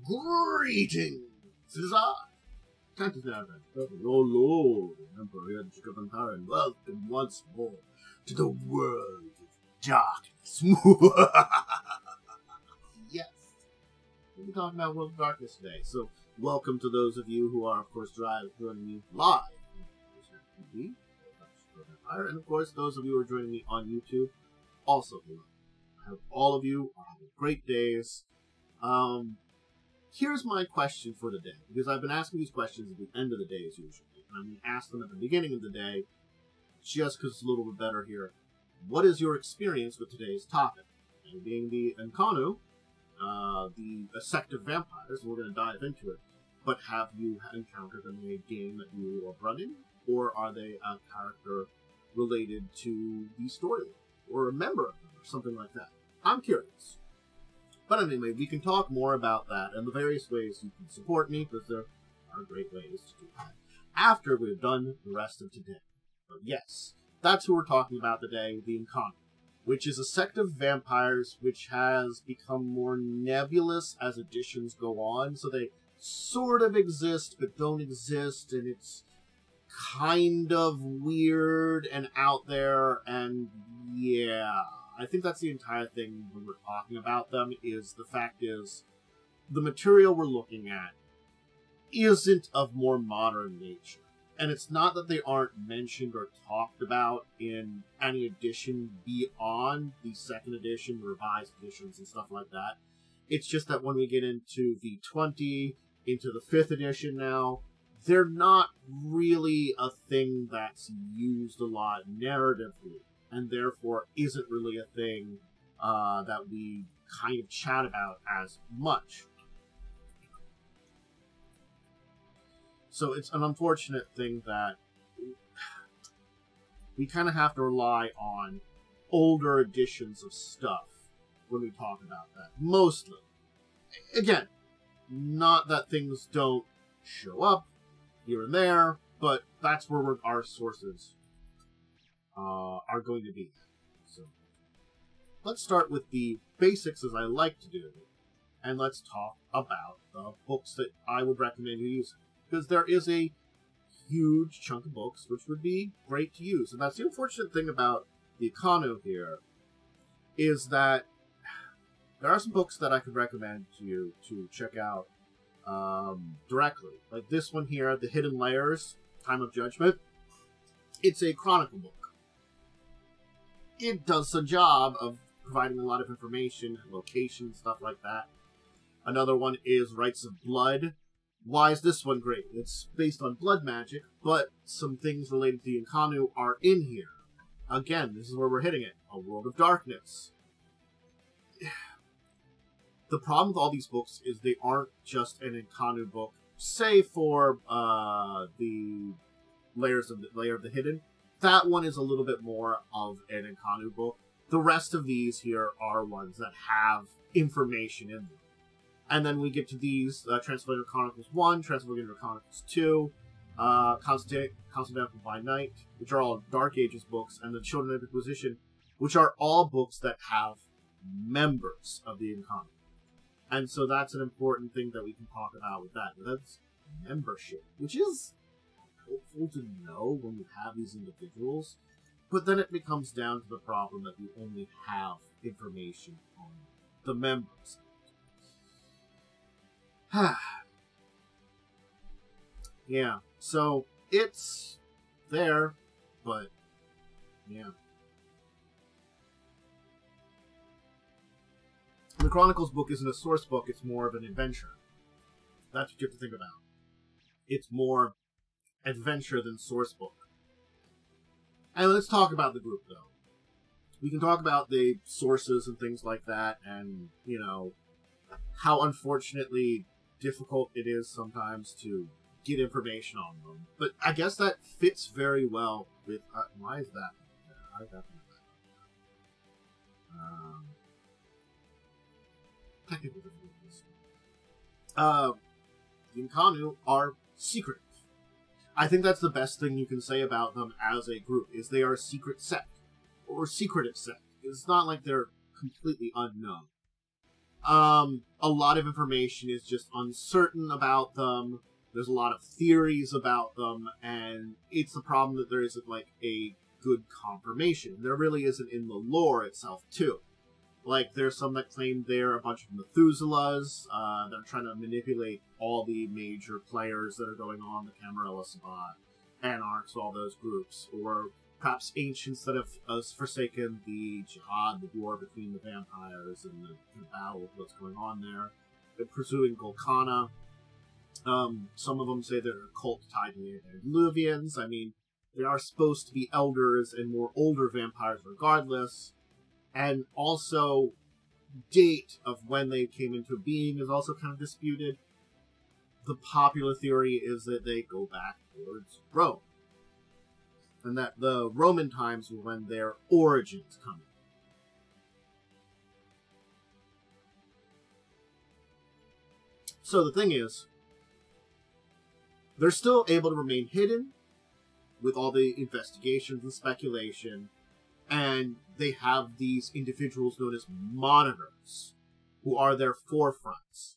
Greetings! It is I, your Lord and Emperor Dracovin, and welcome once more to the world of darkness. Yes, we'll be talking about World of Darkness today. So, welcome to those of you who are, of course, joining me live on TV, and of course, those of you who are joining me on YouTube, also hello. I hope all of you are having great days. Here's my question for the day, because I've been asking these questions at the end of the days usually, and I'm going to ask them at the beginning of the day, just because it's a little bit better here. What is your experience with today's topic? And being the Inconnu, the sect of vampires, and we're going to dive into it, but have you encountered them in a game that you are running, or are they a character related to the storyline, or a member of them, or something like that? I'm curious. But anyway, we can talk more about that and the various ways you can support me, because there are great ways to do that after we've done the rest of today. But yes, that's who we're talking about today, the Inconnu, which is a sect of vampires which has become more nebulous as editions go on. So they sort of exist, but don't exist, and it's kind of weird and out there, and yeah. I think that's the entire thing when we're talking about them, is the fact is, the material we're looking at isn't of more modern nature. And it's not that they aren't mentioned or talked about in any edition beyond the second edition, revised editions, and stuff like that. It's just that when we get into V20, into the 5th edition now, they're not really a thing that's used a lot narratively, and therefore isn't really a thing that we kind of chat about as much. So it's an unfortunate thing that we kind of have to rely on older editions of stuff when we talk about that. Mostly. Again, not that things don't show up here and there, but that's where our sources are going to be. So let's start with the basics, as I like to do, and let's talk about the books that I would recommend you using, because there is a huge chunk of books which would be great to use. And that's the unfortunate thing about the Inconnu here, is that there are some books that I could recommend to you to check out directly, like this one here, The Hidden Layers, Time of Judgment. It's a chronicle book. It does a job of providing a lot of information, location, stuff like that. Another one is Rites of Blood. Why is this one great? It's based on blood magic, but some things related to the Inconnu are in here. Again, this is where we're hitting it. A World of Darkness. The problem with all these books is they aren't just an Inconnu book. Say for the Layer of the Hidden. That one is a little bit more of an Inconnu book. The rest of these here are ones that have information in them. And then we get to these, Transylvania Chronicles 1, Transylvania Chronicles 2, Constantinople by Night, which are all Dark Ages books, and the Children of Inquisition, which are all books that have members of the Inconnu. And so that's an important thing that we can talk about with that. That's membership, which is helpful to know when we have these individuals, but then it becomes down to the problem that we only have information on the members. Yeah, so it's there, but yeah. The Chronicles book isn't a source book, it's more of an adventure. That's what you have to think about. It's more adventure than source book. And let's talk about the group, though. We can talk about the sources and things like that, and, you know, how unfortunately difficult it is sometimes to get information on them. But I guess that fits very well with... why is that? How did that be? Technical difficulties. The Inconnu are secretive. I think that's the best thing you can say about them as a group, is they are a secret sect, or secretive sect. It's not like they're completely unknown. A lot of information is just uncertain about them. There's a lot of theories about them, and it's the problem that there isn't, like, a good confirmation. There really isn't in the lore itself, too. Like, there's some that claim they're a bunch of Methuselahs. They're trying to manipulate all the major players that are going on, the Camarilla Sabbat, Anarchs, all those groups. Or perhaps ancients that have forsaken the jihad, the war between the vampires, and the battle with what's going on there. They're pursuing Golconda. Some of them say they're a cult tied to the Antediluvians. I mean, they are supposed to be elders and more older vampires regardless. And also, date of when they came into being is also kind of disputed. The popular theory is that they go back towards Rome. And that the Roman times were when their origins come in. So the thing is, they're still able to remain hidden with all the investigations and speculation, and they have these individuals known as monitors, who are their forefronts.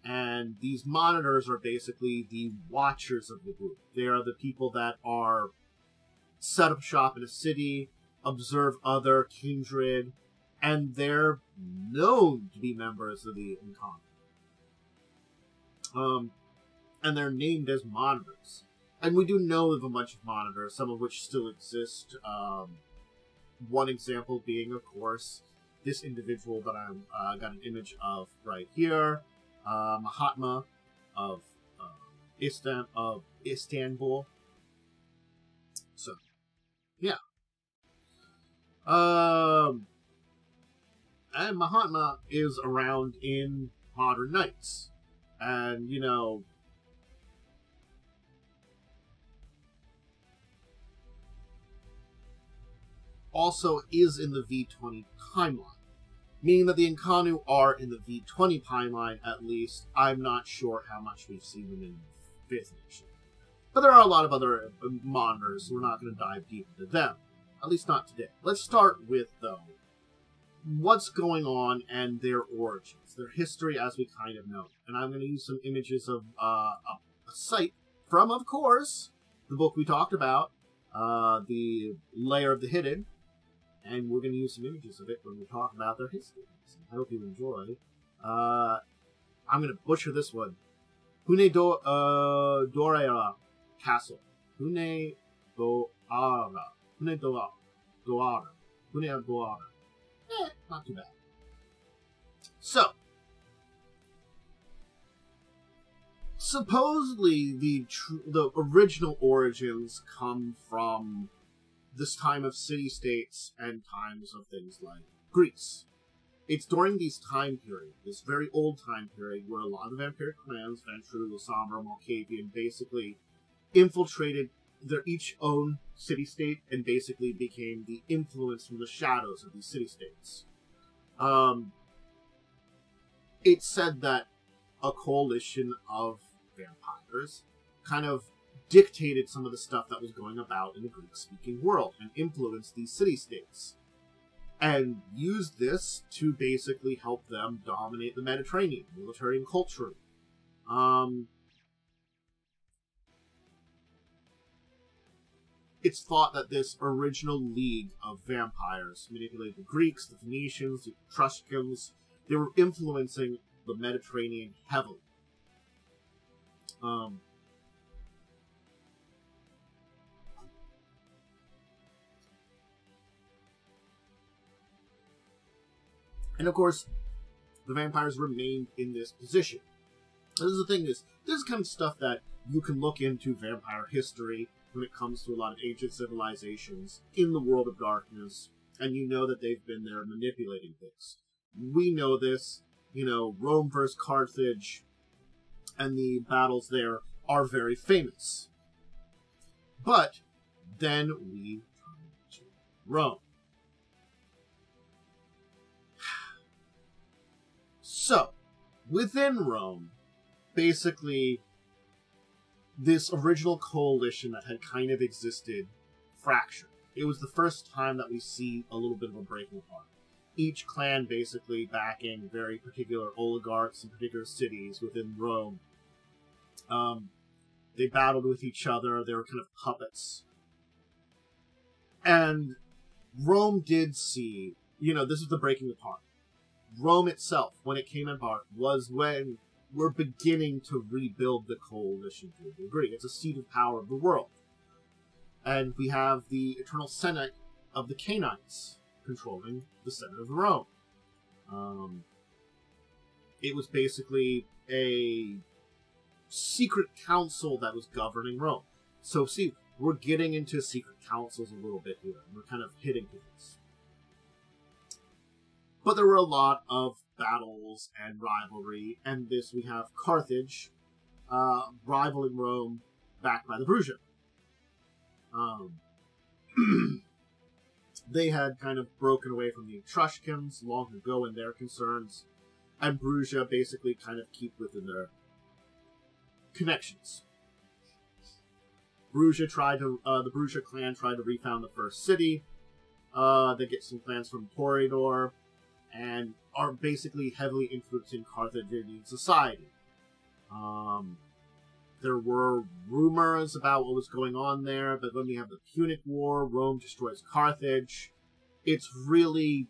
And these monitors are basically the watchers of the group. They are the people that are set up shop in a city, observe other kindred, and they're known to be members of the Inconnu. And they're named as monitors. And we do know of a bunch of monitors, some of which still exist. One example being, of course, this individual that I got an image of right here, Mahatma of Istanbul. So, yeah. And Mahatma is around in modern nights. And, you know, also is in the V20 timeline. Meaning that the Inconnu are in the V20 timeline, at least. I'm not sure how much we've seen them in 5th edition. But there are a lot of other monitors, so we're not going to dive deep into them. At least not today. Let's start with, though, what's going on and their origins, their history as we kind of know. And I'm going to use some images of a site from, of course, the book we talked about, The Lair of the Hidden. And we're going to use some images of it when we talk about their histories. I hope you enjoy. I'm going to butcher this one. Hune Dorera Castle. Hune Doara. Hune Doara. Hune Doara. Not too bad. So, supposedly the original origins come from this time of city-states and times of things like Greece. It's during these time period, this very old time period, where a lot of the vampiric clans, Ventru, Lasombra, Malkavian, basically infiltrated their each own city-state and basically became the influence from the shadows of these city-states. It's said that a coalition of vampires kind of dictated some of the stuff that was going about in the Greek-speaking world and influenced these city-states. And used this to basically help them dominate the Mediterranean, military and culturally. It's thought that this original league of vampires manipulated the Greeks, the Phoenicians, the Etruscans. They were influencing the Mediterranean heavily. And of course, the vampires remained in this position. This is the thing is, this is kind of stuff that you can look into vampire history when it comes to a lot of ancient civilizations in the world of darkness, and you know that they've been there manipulating things. We know this, you know, Rome versus Carthage, and the battles there are very famous. But then we turn to Rome. So, within Rome, basically, this original coalition that had kind of existed fractured. It was the first time that we see a little bit of a breaking apart. each clan basically backing very particular oligarchs in particular cities within Rome. They battled with each other. They were kind of puppets. And Rome did see, this is the breaking apart. Rome itself, when it came apart, was when we're beginning to rebuild the coalition to a degree. It's a seat of power of the world. And we have the Eternal Senate of the Canaanites controlling the Senate of Rome. It was basically a secret council that was governing Rome. So, see, we're getting into secret councils a little bit here. And we're kind of hitting to this. But there were a lot of battles and rivalry, and this we have Carthage rivaling Rome, backed by the Brugia. They had kind of broken away from the Etruscans long ago in their concerns, and Brugia basically kind of keep within their connections. The Brugia clan tried to refound the first city. They get some clans from Toreador, and are basically heavily influencing Carthaginian society. There were rumors about what was going on there, but when we have the Punic War, Rome destroys Carthage. It's really...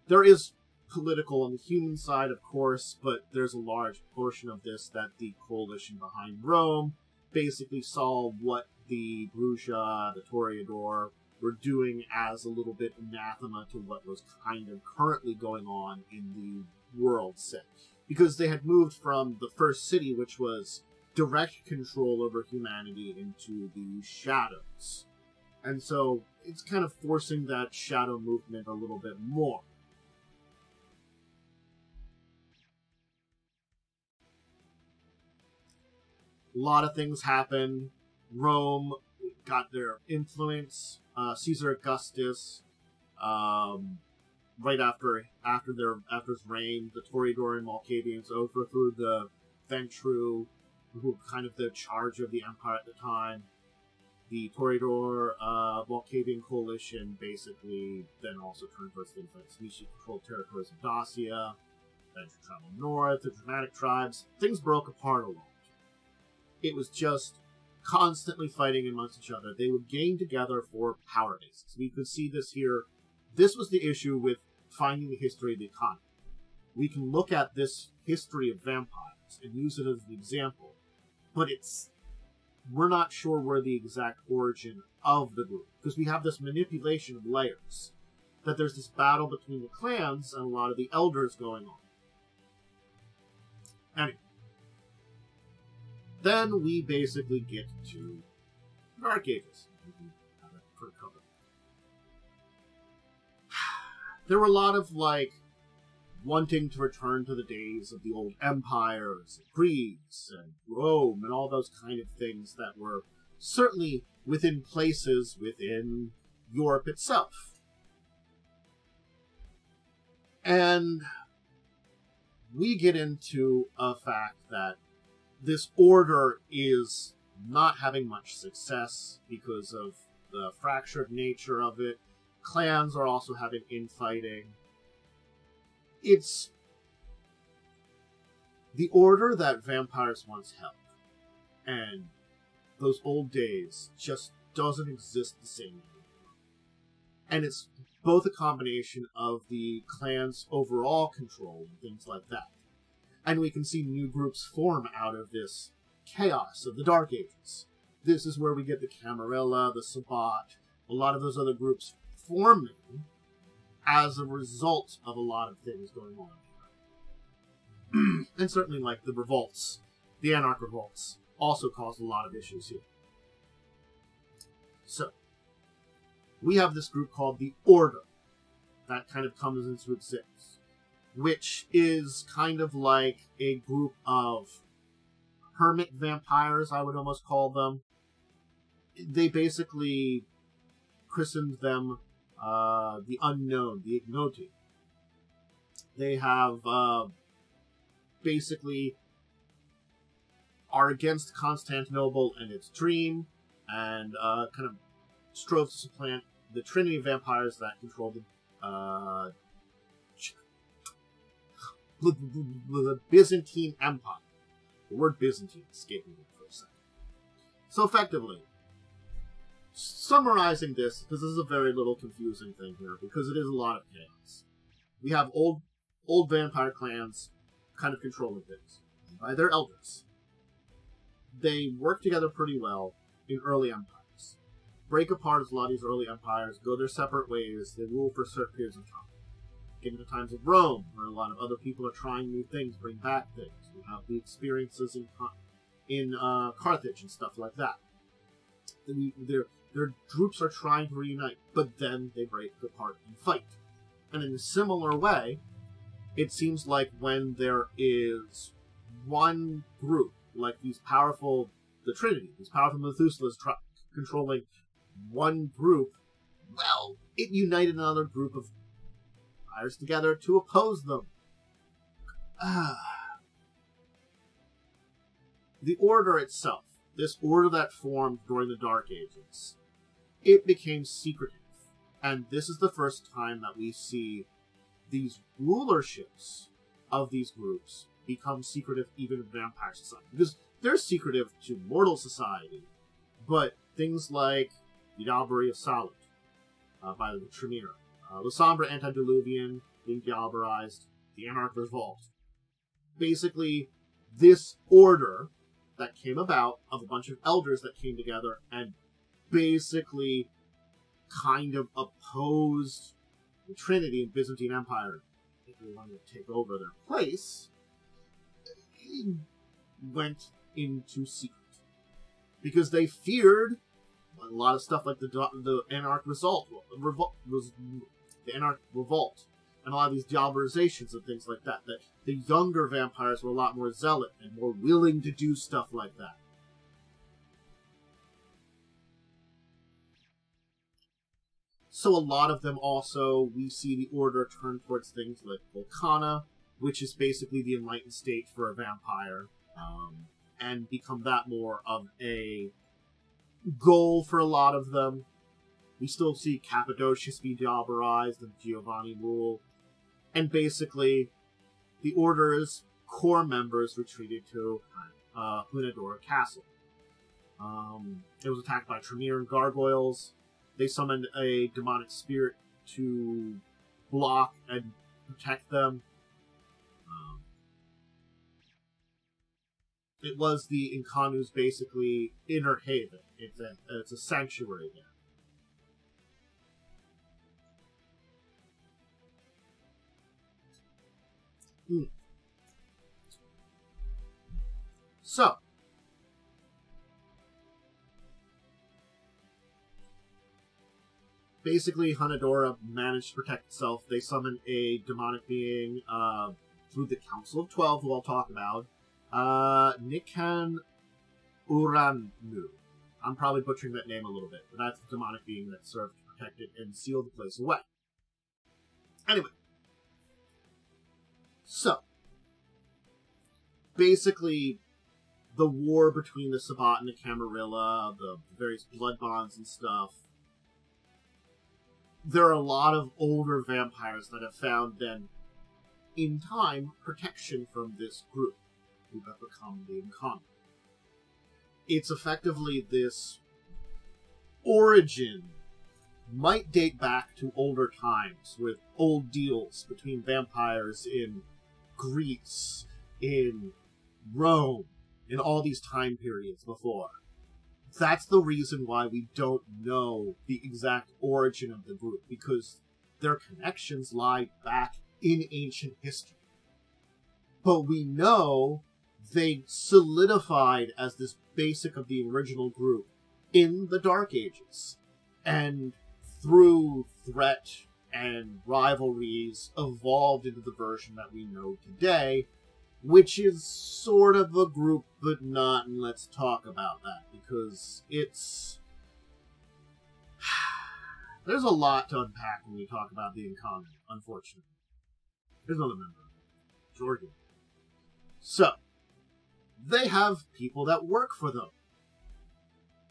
there is political on the human side, of course, but there's a large portion of this that the coalition behind Rome basically saw what the Brugia, the Toreador, were doing as a little bit anathema to what was kind of currently going on in the world set. Because they had moved from the first city, which was direct control over humanity, into the shadows. And so it's kind of forcing that shadow movement a little bit more. A lot of things happen. Rome got their influence. Caesar Augustus, right after his reign, the Toreador and Malkavians overthrew the Ventru, who were kind of the charge of the empire at the time. The Toreador Malkavian coalition basically then also turned towards things like Semici-controlled territories of Dacia, Ventru traveled north, the Germanic tribes. Things broke apart a lot. It was just constantly fighting amongst each other. They would gain together for power bases. We could see this here. This was the issue with finding the history of the economy. We can look at this history of vampires and use it as an example, but we're not sure where the exact origin of the group, because we have this manipulation of layers, that there's this battle between the clans and a lot of the elders going on. Anyway. Then we basically get to Dark Ages. There were a lot of, wanting to return to the days of the old empires, and Greece, and Rome, and all those kind of things that were certainly within places within Europe itself. And we get into a fact that this order is not having much success because of the fractured nature of it. Clans are also having infighting. It's the order that vampires once held, and those old days just doesn't exist the same anymore. And it's both a combination of the clan's overall control and things like that. And we can see new groups form out of this chaos of the Dark Ages. This is where we get the Camarilla, the Sabbat, a lot of those other groups forming as a result of a lot of things going on here. And certainly, the revolts, the Anarch revolts, also caused a lot of issues here. So, we have this group called the Order that kind of comes into existence, which is kind of like a group of hermit vampires, I would almost call them. They basically christened them the Unknown, the Ignoti. They have basically are against Constantinople and its dream, and kind of strove to supplant the Trinity of vampires that control the the Byzantine Empire. The word Byzantine escaping me for a second. So effectively, summarizing this, because this is a very little confusing thing here, because it is a lot of chaos. We have old vampire clans kind of controlling things by their elders. They work together pretty well in early empires. Break apart as a lot of these early empires, go their separate ways, they rule for certain periods of time. Get into times of Rome, where a lot of other people are trying new things, bring back things. We have the experiences in Carthage and stuff like that. Their groups are trying to reunite, but then they break apart and fight. And in a similar way, it seems like when there is one group, like these powerful, the Trinity, these powerful Methuselahs controlling one group, well, it united another group of empires together to oppose them. The order itself, this order that formed during the Dark Ages, it became secretive. And this is the first time that we see these rulerships of these groups become secretive even in vampire society. Because they're secretive to mortal society, but things like the Diablerie of Salad by the Tremere, the Sombre Antediluvian being diablerized, the Anarch Revolt. Basically, this order that came about of a bunch of elders that came together and basically kind of opposed the Trinity and Byzantine Empire. If they wanted to take over their place, went into secret. Because they feared a lot of stuff like the Anarch Revolt, the Anarch Revolt, and a lot of these diablerizations and things like that. That the younger vampires were a lot more zealot and more willing to do stuff like that. So a lot of them also, we see the order turn towards things like Volcana, which is basically the enlightened state for a vampire, and become that more of a goal for a lot of them. We still see Cappadocius be diablerized and Giovanni rule, and basically the Order's core members retreated to Hunadora Castle. It was attacked by Tremere and gargoyles. They summoned a demonic spirit to block and protect them. It was the Inconnu's basically inner haven. It's a sanctuary there. So, basically, Hunadora managed to protect itself. They summoned a demonic being through the Council of 12, who I'll talk about. Nikan Uranu. I'm probably butchering that name a little bit, but that's the demonic being that served to protect it and seal the place away. Anyway. So, basically, the war between the Sabbat and the Camarilla, the various blood bonds and stuff, there are a lot of older vampires that have found then, in time, protection from this group, who have become the Inconnu. It's effectively this origin might date back to older times, with old deals between vampires in Greece, in Rome, in all these time periods before. That's the reason why we don't know the exact origin of the group, because their connections lie back in ancient history. But we know they solidified as this basic of the original group in the Dark Ages. And through threat and rivalries, evolved into the version that we know today, which is sort of a group, but not, and let's talk about that, because it's... There's a lot to unpack when we talk about the Inconnu, unfortunately. There's another member, Jordan. So, they have people that work for them.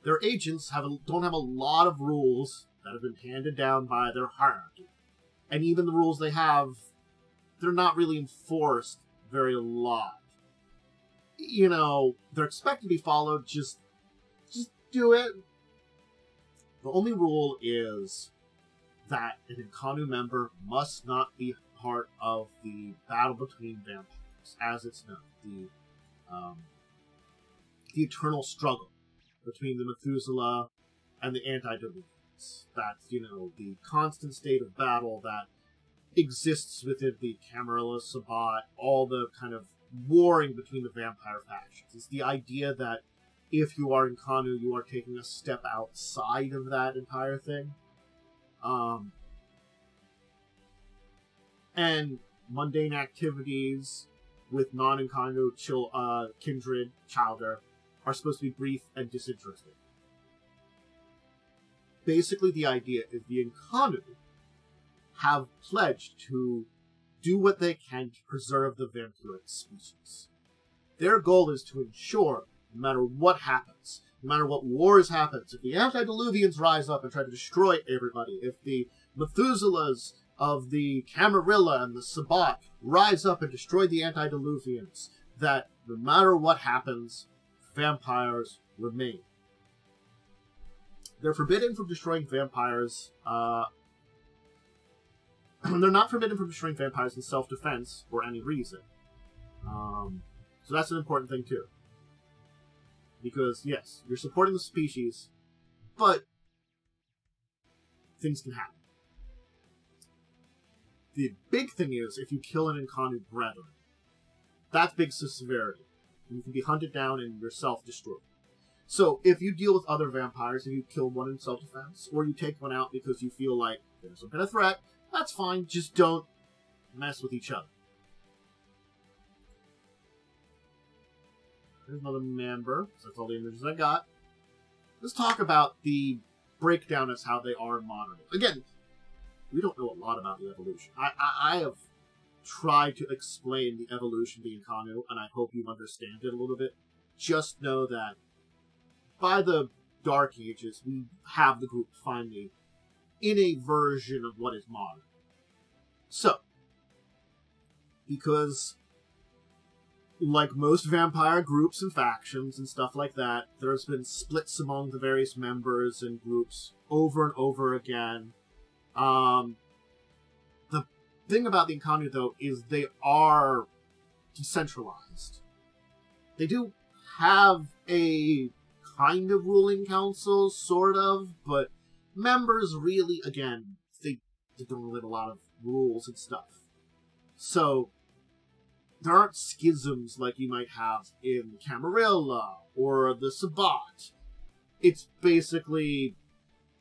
Their agents don't have a lot of rules that have been handed down by their hierarchy. And even the rules they have, they're not really enforced very a lot. You know, they're expected to be followed, just do it. The only rule is that an Inconnu member must not be part of the battle between vampires, as it's known. The eternal struggle between the Methuselah and the Antediluvians. That's, you know, the constant state of battle that exists within the Camarilla, Sabbat, all the kind of warring between the vampire factions. It's the idea that if you are Inconnu, you are taking a step outside of that entire thing. And mundane activities with non-Inconnu kindred childer are supposed to be brief and disinterested. Basically, the idea is the Inconnu have pledged to do what they can to preserve the vampiric species. Their goal is to ensure, no matter what happens, no matter what wars happens, if the Antediluvians rise up and try to destroy everybody, if the Methuselahs of the Camarilla and the Sabbat rise up and destroy the Antediluvians, that no matter what happens, vampires remain. They're forbidden from destroying vampires. They're not forbidden from destroying vampires in self-defense for any reason. So that's an important thing, too. Because, yes, you're supporting the species, but things can happen. The big thing is, if you kill an Inconnu brethren, that's big severity. You can be hunted down and yourself destroyed. So, if you deal with other vampires, if you kill one in self-defense, or you take one out because you feel like there's some kind of threat, that's fine, just don't mess with each other. There's another member, so that's all the images I got. Let's talk about the breakdown as how they are in modern. Again, we don't know a lot about the evolution. I have tried to explain the evolution of the Inconnu, and I hope you understand it a little bit. Just know that by the Dark Ages, we have the group finally in a version of what is modern. So, because like most vampire groups and factions and stuff like that, there's been splits among the various members and groups over and over again. The thing about the Inconnu, though, is they are decentralized. They do have a kind of ruling council, sort of, but members really, again, they don't really have a lot of rules and stuff. So, there aren't schisms like you might have in Camarilla or the Sabbat. It's basically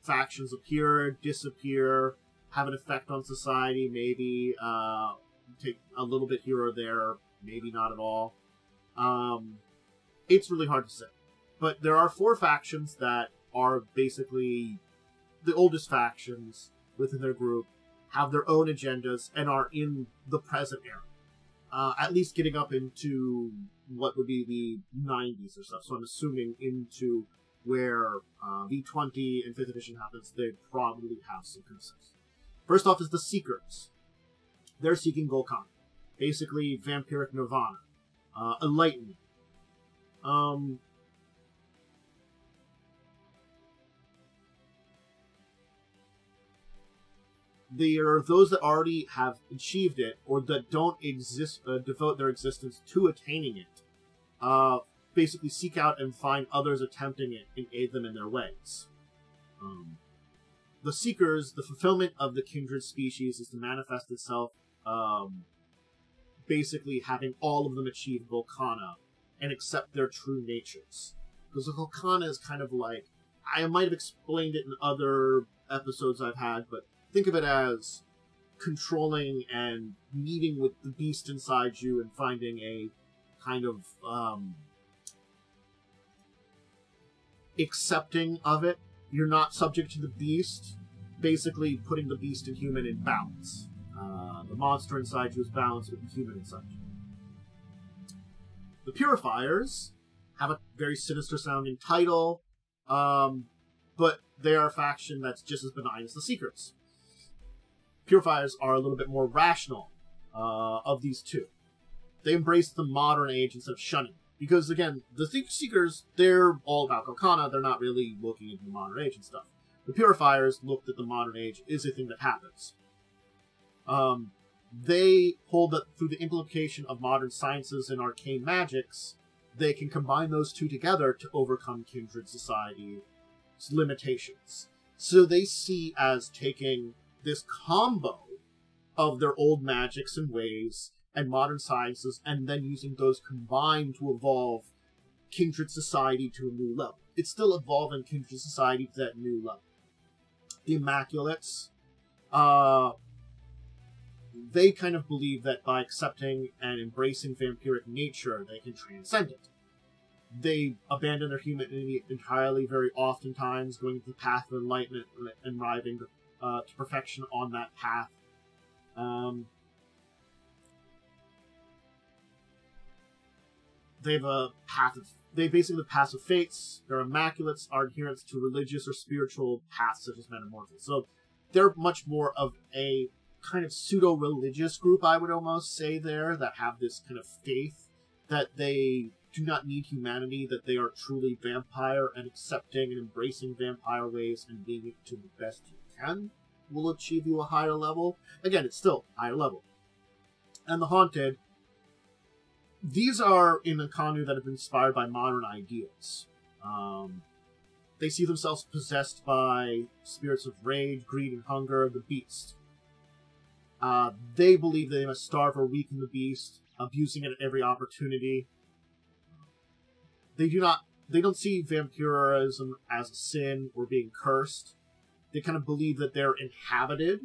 factions appear, disappear, have an effect on society, maybe take a little bit here or there, maybe not at all. It's really hard to say. But there are 4 factions that are basically the oldest factions within their group, have their own agendas, and are in the present era. At least getting up into what would be the 90s or stuff. So I'm assuming into where V20 and 5th edition happens, they probably have some concepts. First off is the Seekers. They're seeking Golkan. Basically, vampiric nirvana. Enlightenment. There are those that already have achieved it, or that don't devote their existence to attaining it. Basically seek out and find others attempting it and aid them in their ways. The Seekers, the fulfillment of the kindred species is to manifest itself basically having all of them achieve Golkana and accept their true natures. Because the Golkana is kind of like, I might have explained it in other episodes I've had, but think of it as controlling and meeting with the beast inside you and finding a kind of accepting of it. You're not subject to the beast, basically putting the beast and human in balance. The monster inside you is balanced with the human inside you. The Purifiers have a very sinister sounding title, but they are a faction that's just as benign as the Seekers. Purifiers are a little bit more rational of these two. They embrace the modern age instead of shunning. Because, again, the Seekers, they're all about Kokana. They're not really looking into the modern age and stuff. The Purifiers looked at the modern age is a thing that happens. They hold that through the implication of modern sciences and arcane magics, they can combine those two together to overcome kindred society's limitations. So they see as taking this combo of their old magics and ways and modern sciences, and then using those combined to evolve kindred society to a new level. It's still evolving kindred society to that new level. The Immaculates, they kind of believe that by accepting and embracing vampiric nature, they can transcend it. They abandon their humanity entirely, very oftentimes, going to the path of enlightenment and arriving to perfection on that path. They have a path of... They basically have paths of fates. Their Immaculates are adherents to religious or spiritual paths such as metamorphosis. So they're much more of a kind of pseudo-religious group, I would almost say there, that have this kind of faith that they do not need humanity, that they are truly vampire, and accepting and embracing vampire ways and being it to the best you can will achieve you a higher level. Again, it's still a higher level. And the Haunted, these are in Inconnu that have been inspired by modern ideas. They see themselves possessed by spirits of rage, greed, and hunger, the beast. They believe that they must starve or weaken the beast, abusing it at every opportunity. They don't see vampirism as a sin or being cursed. They kind of believe that they're inhabited,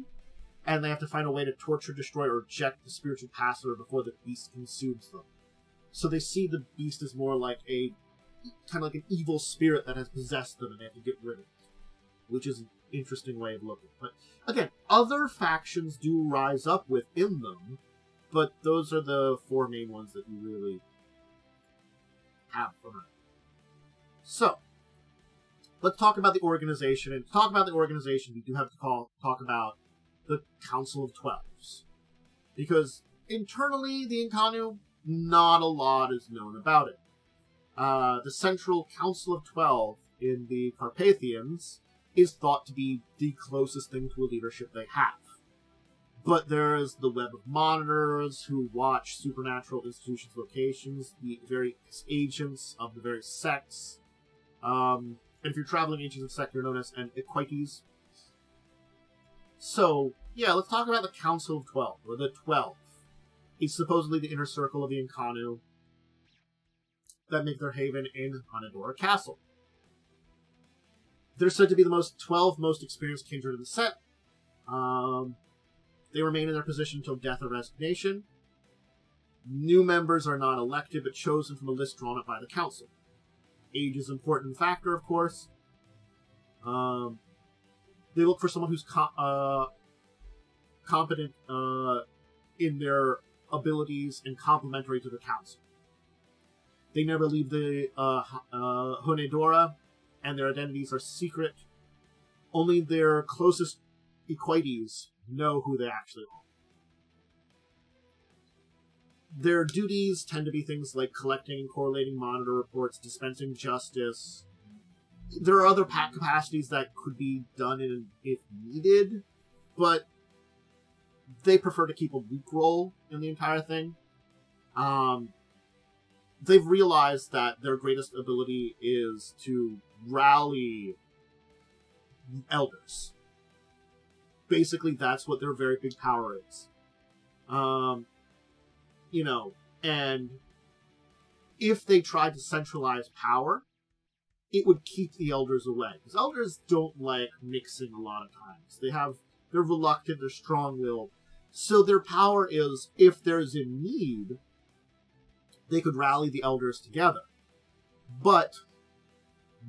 and they have to find a way to torture, destroy, or eject the spiritual passer before the beast consumes them. So they see the beast as more like a kind of like an evil spirit that has possessed them, and they have to get rid of it, which is an interesting way of looking. But again, other factions do rise up within them, but those are the four main ones that you really have for now. So let's talk about the organization. And to talk about the organization, we do have to talk about the Council of Twelves, because internally, the Inconnu, not a lot is known about it. The Central Council of 12 in the Carpathians is thought to be the closest thing to a leadership they have. But there is the web of monitors who watch supernatural institutions' locations, the various agents of the various sects. And if you're traveling agents of sect, you're known as an Equites. So, yeah, let's talk about the Council of 12, or the 12. It's supposedly the inner circle of the Inconnu that make their haven in Hanadora Castle. They're said to be the 12 most experienced kindred in the set. They remain in their position until death or resignation. New members are not elected, but chosen from a list drawn up by the council. Age is an important factor, of course. They look for someone who's competent in their abilities and complementary to the council. They never leave the Hanadora, and their identities are secret. Only their closest Equites know who they actually are. Their duties tend to be things like collecting and correlating monitor reports, dispensing justice. There are other capacities that could be done if needed, but they prefer to keep a weak role in the entire thing. They've realized that their greatest ability is to rally elders. Basically, that's what their very big power is. You know, and if they tried to centralize power, it would keep the elders away. Because elders don't like mixing a lot of times. They're reluctant, they're strong-willed. So their power is, if there's a need, they could rally the elders together. But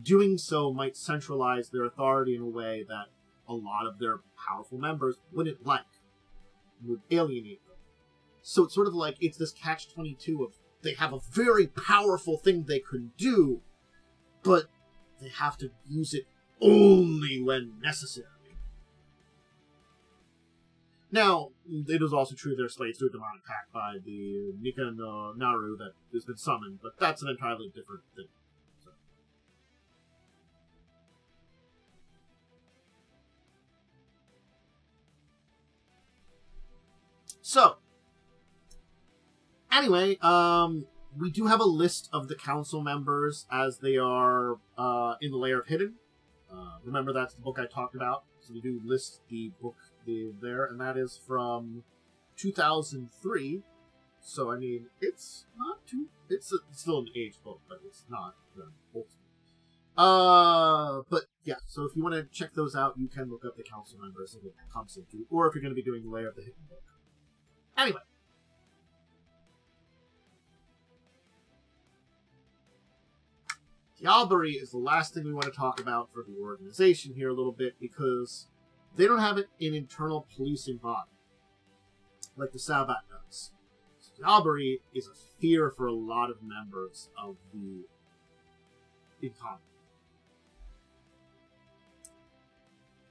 doing so might centralize their authority in a way that a lot of their powerful members wouldn't like. Would alienate them. So it's sort of like, it's this catch-22 of, they have a very powerful thing they could do, but they have to use it only when necessary. Now, it is also true they're slaves to a demonic pact by the Nika no Naru that has been summoned, but that's an entirely different thing. So, anyway, we do have a list of the council members as they are in the Lair of Hidden. Remember, that's the book I talked about. So we do list the book there, and that is from 2003. So, I mean, it's not too... It's still an aged book, but it's not old. But, yeah, so if you want to check those out, you can look up the council members if it comes into... Or if you're going to be doing the Lair of the Hidden book. Anyway. Diablerie is the last thing we want to talk about for the organization here a little bit, because they don't have an internal policing body like the Sabbat does. So Diablerie is a fear for a lot of members of the Inconnu.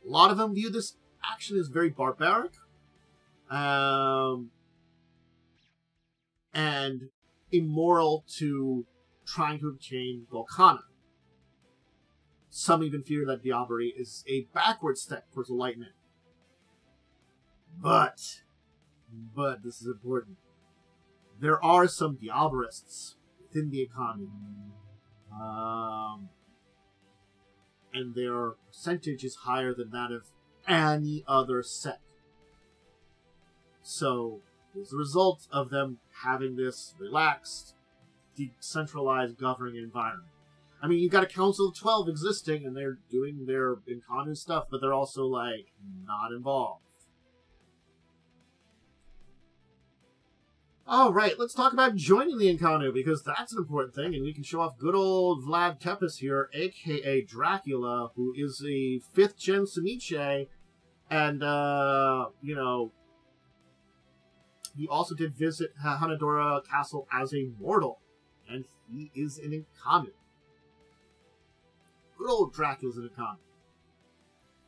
A lot of them view this action as very barbaric, and immoral to trying to obtain Volcana. Some even fear that Diablerie is a backward step towards enlightenment. But this is important. There are some Diablerists within the economy. And their percentage is higher than that of any other sect. So, as a result of them having this relaxed, decentralized governing environment. I mean, you've got a Council of 12 existing, and they're doing their Inconnu stuff, but they're also, like, not involved. Alright, let's talk about joining the Inconnu, because that's an important thing, and we can show off good old Vlad Tepes here, aka Dracula, who is a 5th gen Semiche, and, you know, he also did visit Hanadora Castle as a mortal, and he is an Inconnu. Good old Dracula's an Inconnu.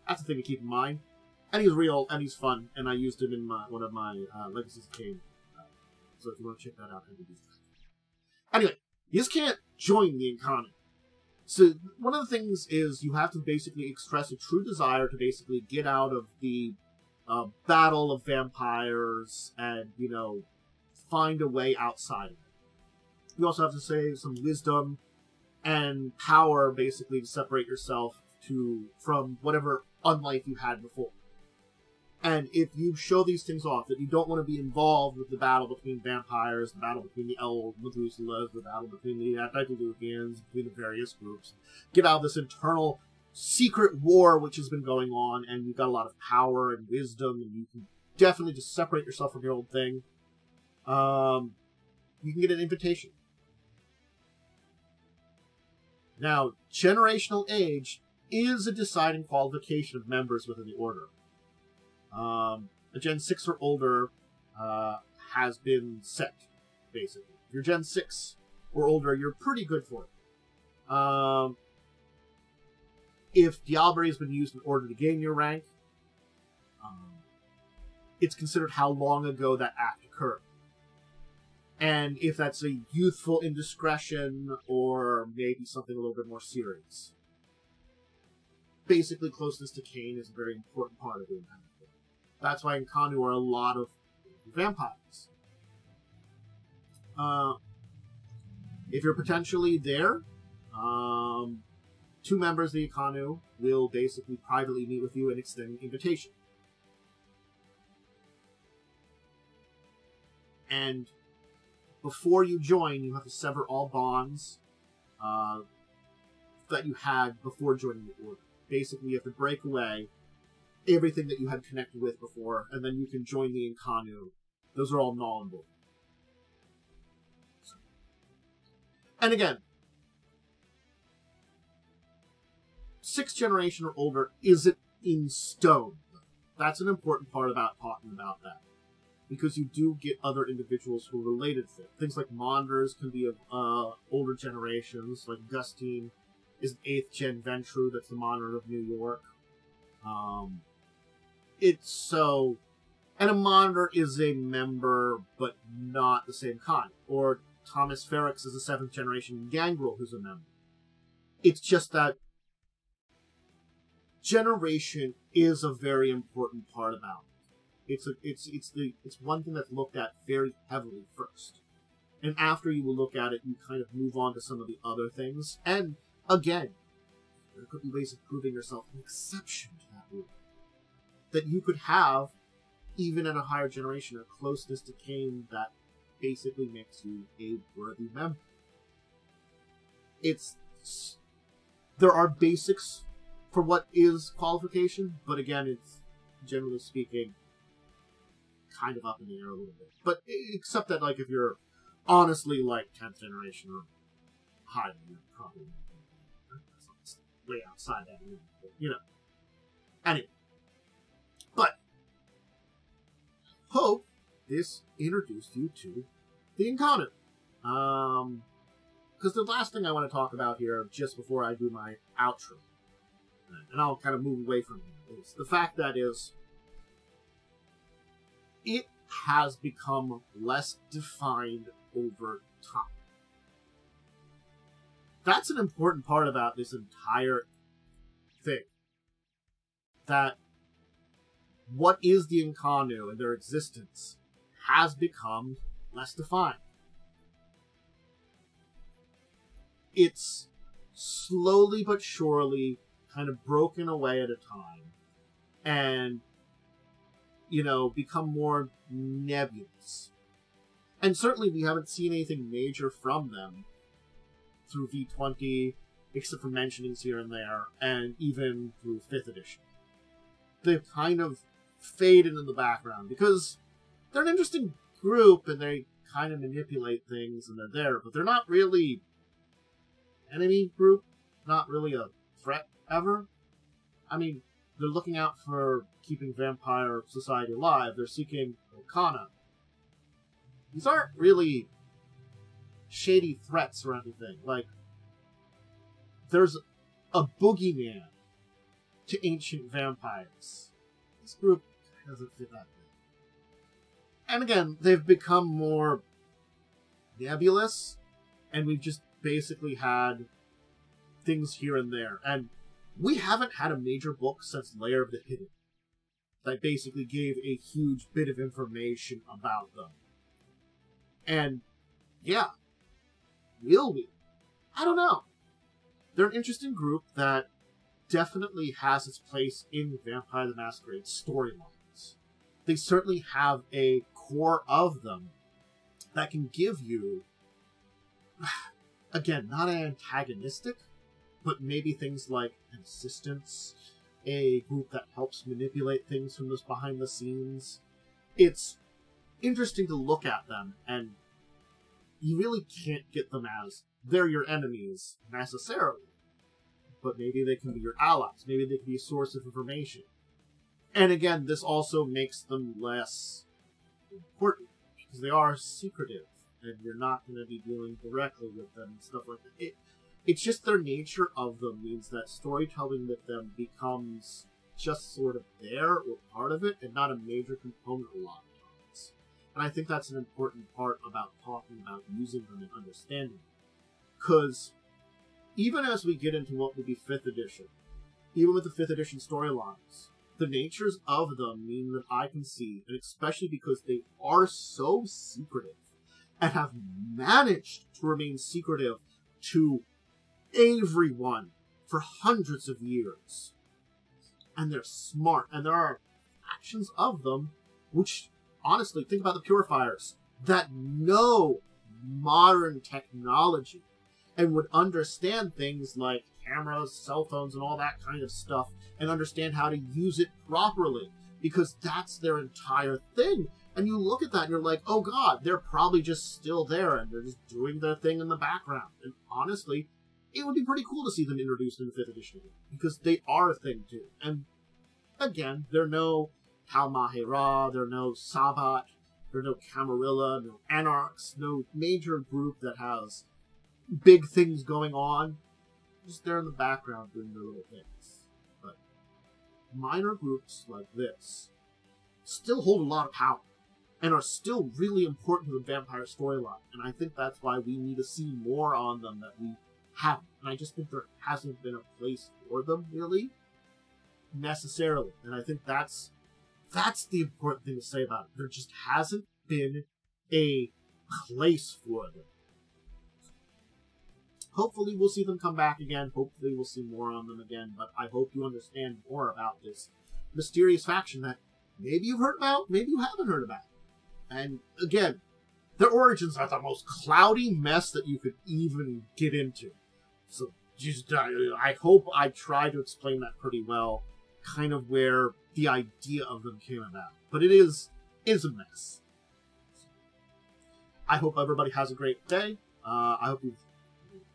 That's the thing to keep in mind. And he's real, and he's fun, and I used him in one of my Legacies of Kain. So if you want to check that out, anyway, you just can't join the Inconnu. So one of the things is you have to basically express a true desire to basically get out of the battle of vampires and, you know, find a way outside of it. You also have to save some wisdom and power, basically, to separate yourself from whatever unlife you had before. And if you show these things off, that you don't want to be involved with the battle between vampires, the battle between the Elves, Methuselahs, the battle between the Antediluvians, between the various groups, get out of this internal secret war which has been going on, and you've got a lot of power and wisdom, and you can definitely just separate yourself from your old thing, you can get an invitation. Now, generational age is a deciding qualification of members within the Order. A Gen 6 or older has been set, basically. If you're Gen 6 or older, you're pretty good for it. If Diablerie has been used in order to gain your rank, it's considered how long ago that act occurred. And if that's a youthful indiscretion or maybe something a little bit more serious. Basically, closeness to Kain is a very important part of the Inconnu. That's why Inconnu are a lot of vampires. If you're potentially there, 2 members of the Inconnu will basically privately meet with you and extend an invitation. And before you join, you have to sever all bonds that you had before joining the Order. Basically, you have to break away everything that you had connected with before, and then you can join the Inconnu. Those are all null and void. And again, 6th generation or older isn't in stone. That's an important part about talking about that. Because you do get other individuals who are related to it. Things like Monders can be of older generations, like Gustine is an 8th gen Ventru, that's the Monder of New York. It's so... And a monitor is a member, but not the same kind. Or Thomas Ferrix is a 7th generation gangrel who's a member. It's just that generation is a very important part about it. It's one thing that's looked at very heavily first. And after you will look at it, you kind of move on to some of the other things. And again, there could be ways of proving yourself an exception to that rule. That you could have, even at a higher generation, a closeness to kin that basically makes you a worthy member. There are basics for what is qualification, but again, it's, generally speaking, kind of up in the air a little bit. But except that, like, if you're honestly, like, 10th generation or higher, you're probably way outside that, you know. Anyway. But, hope this introduced you to the Inconnu. Because the last thing I want to talk about here, just before I do my outro, and I'll kind of move away from it, is the fact that it has become less defined over time. That's an important part about this entire thing. That what is the Inconnu and their existence has become less defined. It's slowly but surely kind of broken away at a time and, you know, become more nebulous. And certainly we haven't seen anything major from them through V20, except for mentionings here and there, and even through 5th edition. They've kind of faded in the background because they're an interesting group and they kind of manipulate things and they're there, but they're not really enemy group, not really a threat ever. I mean, they're looking out for keeping vampire society alive. They're seeking Okana. These aren't really shady threats or anything. Like, there's a boogeyman to ancient vampires. This group doesn't fit that way. And again, they've become more nebulous, and we've just basically had things here and there. And we haven't had a major book since Lair of the Hidden that basically gave a huge bit of information about them. And, yeah, will we? I don't know. They're an interesting group that definitely has its place in Vampire the Masquerade storylines. They certainly have a core of them that can give you, again, not antagonistic, but maybe things like an assistance, a group that helps manipulate things from this behind the scenes. It's interesting to look at them, and you really can't get them as they're your enemies necessarily. But maybe they can be your allies. Maybe they can be a source of information. And again, this also makes them less important, because they are secretive, and you're not going to be dealing directly with them and stuff like that. It's just their nature of them means that storytelling with them becomes just sort of there, or part of it, and not a major component a lot of times. And I think that's an important part about talking about using them and understanding them. Because even as we get into what will be 5th edition, even with the 5th edition storylines, the natures of them mean that I can see, and especially because they are so secretive, and have managed to remain secretive to everyone for hundreds of years. And they're smart, and there are actions of them which, honestly, think about the Purifiers, that know modern technology and would understand things like cameras, cell phones, and all that kind of stuff, and understand how to use it properly, because that's their entire thing. And you look at that and you're like, oh god, they're probably just still there, and they're just doing their thing in the background. And honestly, it would be pretty cool to see them introduced in the 5th edition again, because they are a thing too. And again, they're no Tal Mahera, they're no Sabat, they're no Camarilla, no Anarchs, no major group that has big things going on. Just there in the background doing their little things. But minor groups like this still hold a lot of power and are still really important to the vampire storyline. And I think that's why we need to see more on them that we haven't. And I just think there hasn't been a place for them, really, necessarily. And I think that's the important thing to say about it. There just hasn't been a place for them. Hopefully we'll see them come back again. Hopefully we'll see more on them again. But I hope you understand more about this mysterious faction that maybe you've heard about, maybe you haven't heard about. And again, their origins are the most cloudy mess that you could even get into. So just, I hope I try to explain that pretty well, kind of where the idea of them came about. But it is a mess. I hope everybody has a great day. I hope you've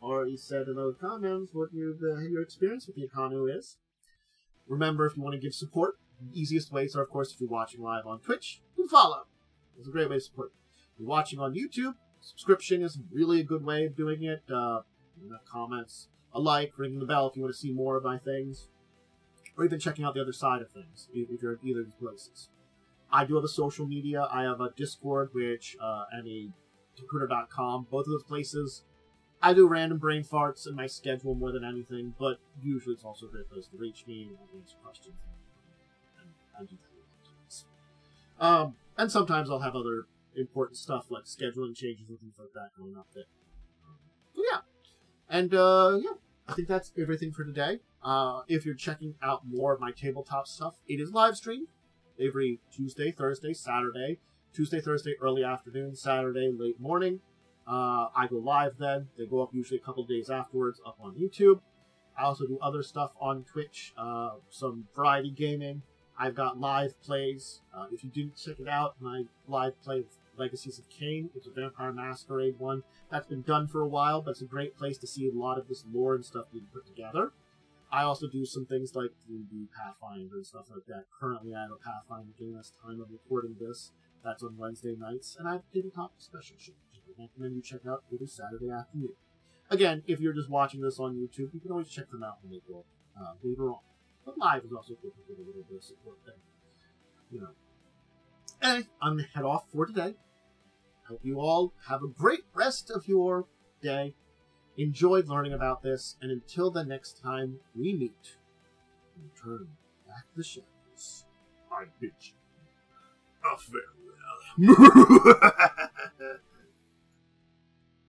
already said in those comments what your experience with the Inconnu is. Remember, if you want to give support, the easiest ways are, of course, if you're watching live on Twitch, you can follow. It's a great way to support. If you're watching on YouTube, subscription is really a good way of doing it. Comments, a like, ringing the bell if you want to see more of my things, or even checking out the other side of things if you're at either of these places. I do have a social media. I have a Discord, which and a recruiter.com. Both of those places, I do random brain farts in my schedule more than anything, but usually it's also a great place to reach me and answer questions. And I do that. And sometimes I'll have other important stuff like scheduling changes and things like that going up there. So yeah. And yeah, I think that's everything for today. If you're checking out more of my tabletop stuff, it is live streamed every Tuesday, Thursday, Saturday. Tuesday, Thursday, early afternoon, Saturday, late morning. I go live then. They go up usually a couple days afterwards up on YouTube. I also do other stuff on Twitch, some variety gaming. I've got live plays. If you didn't check it out, my live play of Legacies of Kain, it's a Vampire Masquerade one. That's been done for a while, but it's a great place to see a lot of this lore and stuff being put together. I also do some things like 3D Pathfinder and stuff like that. Currently, I have a Pathfinder game this time of recording this. That's on Wednesday nights, and I have a tabletop discussion show, which I recommend you check out every Saturday afternoon. Again, if you're just watching this on YouTube, you can always check them out when they go later on. But live is also good to get a little bit of support there. You know. Anyway, I'm going to head off for today. Hope you all have a great rest of your day. Enjoyed learning about this, and until the next time we meet, return back to the shadows. I bid you a farewell.